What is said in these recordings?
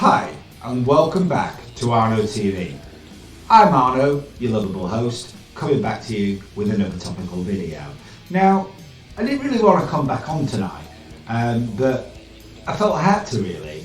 Hi, and welcome back to Arno TV. I'm Arno, your lovable host, coming back to you with another topical video. Now, I didn't really want to come back on tonight, but I felt I had to really.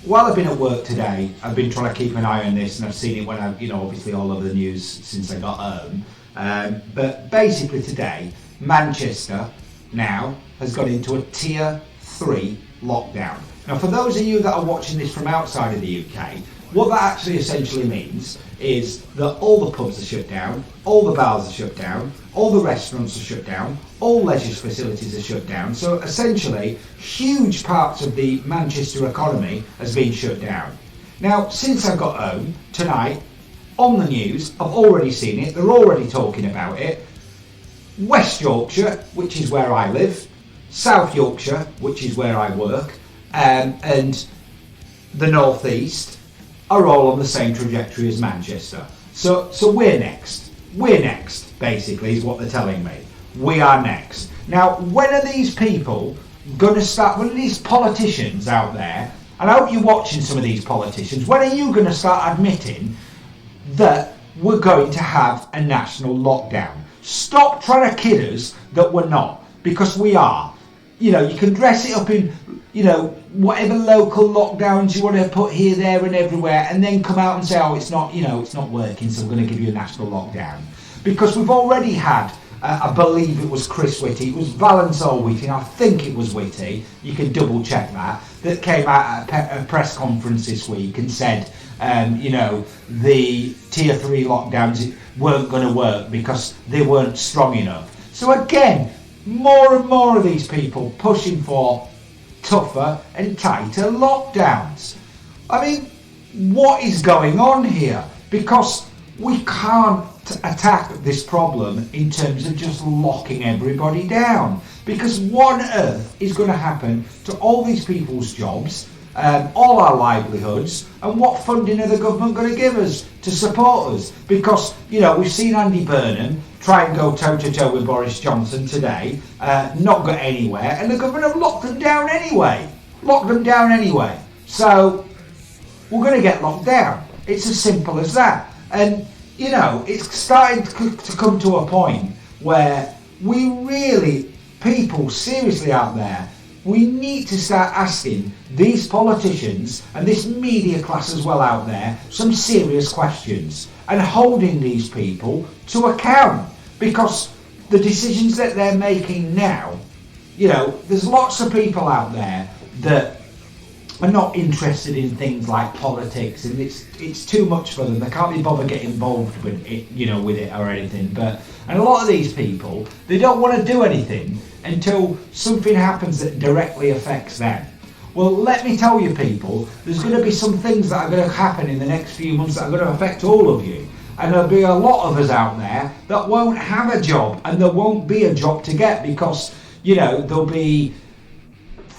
While I've been at work today, I've been trying to keep an eye on this, and I've seen it when I've, obviously all over the news since I got home. But basically today, Manchester now has got into a Tier 3 lockdown. Now, for those of you that are watching this from outside of the UK, what that actually essentially means is that all the pubs are shut down, all the bars are shut down, all the restaurants are shut down, all leisure facilities are shut down. So essentially, huge parts of the Manchester economy has been shut down. Now, since I got home tonight, on the news, I've already seen it, they're already talking about it. West Yorkshire, which is where I live, South Yorkshire, which is where I work, and the North East are all on the same trajectory as Manchester. So we're next. We're next, basically, is what they're telling me. We are next. Now, when are these people going to start, when are these politicians out there, and I hope you're watching some of these politicians, when are you going to start admitting that we're going to have a national lockdown? Stop trying to kid us that we're not, because we are. You can dress it up in, whatever local lockdowns you want to put here, there and everywhere, and then come out and say, oh, it's not, it's not working, so we're going to give you a national lockdown. Because we've already had, I believe it was Chris Whitty, it was Valence or Whitty, I think it was Whitty, you can double check that came out at a press conference this week and said, the Tier 3 lockdowns weren't going to work because they weren't strong enough. So again, more and more of these people pushing for tougher and tighter lockdowns. I mean, what is going on here? Because we can't attack this problem in terms of just locking everybody down. Because what on earth is going to happen to all these people's jobs, all our livelihoods, and what funding are the government going to give us to support us? Because, we've seen Andy Burnham try and go toe-to-toe with Boris Johnson today, not got anywhere, and the government have locked them down anyway. So, we're going to get locked down. It's as simple as that. And, it's starting to come to a point where we really, people seriously out there, we need to start asking these politicians and this media class as well out there some serious questions and holding these people to account, because the decisions that they're making now, there's lots of people out there that are not interested in things like politics, and it's too much for them. They can't be bothered getting involved with it, with it or anything. And a lot of these people, they don't want to do anything until something happens that directly affects them. Well, let me tell you people, there's going to be some things that are going to happen in the next few months that are going to affect all of you. And there'll be a lot of us out there that won't have a job, and there won't be a job to get because, there'll be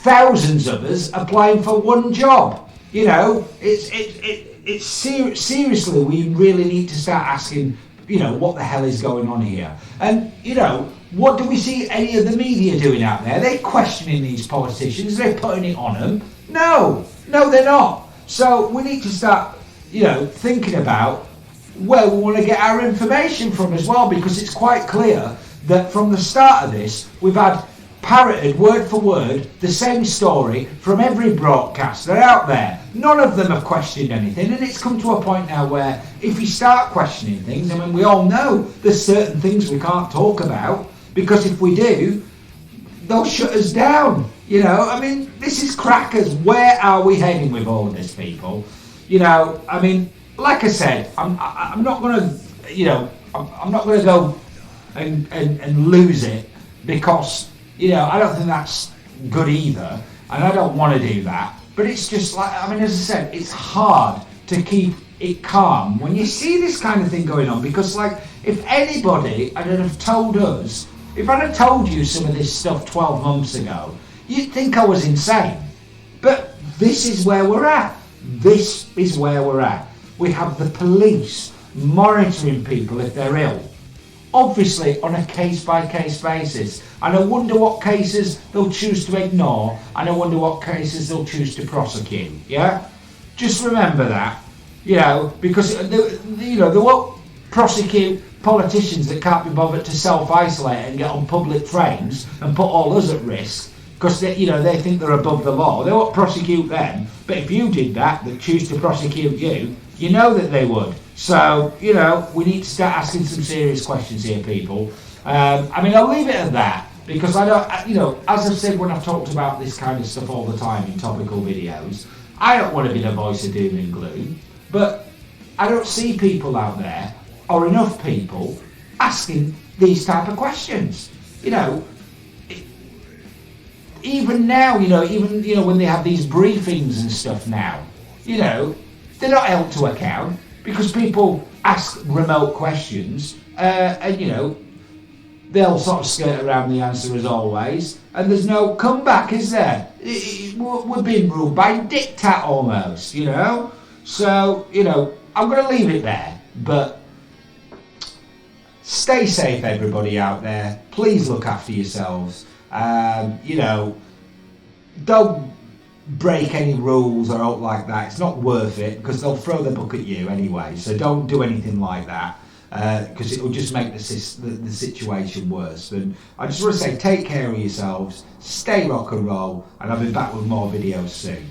thousands of us applying for one job. It's seriously, we really need to start asking, what the hell is going on here? And, what do we see any of the media doing out there? They're questioning these politicians, they're putting it on them. No, they're not. So we need to start, thinking about where we want to get our information from as well, because it's quite clear that from the start of this, we've had parroted word for word the same story from every broadcaster out there. None of them have questioned anything, and it's come to a point now where if you start questioning things, we all know there's certain things we can't talk about, because if we do, they'll shut us down. This is crackers. Where are we heading with all of this, people? Like I said, I'm not going to, I'm not going to go and lose it, because I don't think that's good either, and I don't want to do that. But it's just like, as I said, it's hard to keep it calm when you see this kind of thing going on, because if anybody had have told us, if I'd have told you some of this stuff 12 months ago, you'd think I was insane. But this is where we're at. This is where we're at. We have the police monitoring people if they're ill. obviously on a case-by-case basis. And I wonder what cases they'll choose to ignore, and I wonder what cases they'll choose to prosecute. Yeah, just remember that. You know, because they won't prosecute politicians that can't be bothered to self-isolate and get on public trains and put all us at risk because they think they're above the law. They won't prosecute them. But if you did that choose to prosecute you, you know that they would. So, we need to start asking some serious questions here, people. I'll leave it at that because I don't, as I've said when I've talked about this kind of stuff all the time in topical videos, I don't want to be the voice of doom and gloom, but I don't see people out there, or enough people, asking these type of questions. Even now, even when they have these briefings and stuff now, they're not held to account because people ask remote questions, and they'll sort of skirt around the answer as always, and there's no comeback, is there? We're being ruled by diktat almost, So, I'm going to leave it there, but stay safe, everybody out there. Please look after yourselves. Don't break any rules or out like that. It's not worth it because they'll throw the book at you anyway. So don't do anything like that because it will just make the situation worse. And I just want to say, take care of yourselves, stay rock and roll, and I'll be back with more videos soon.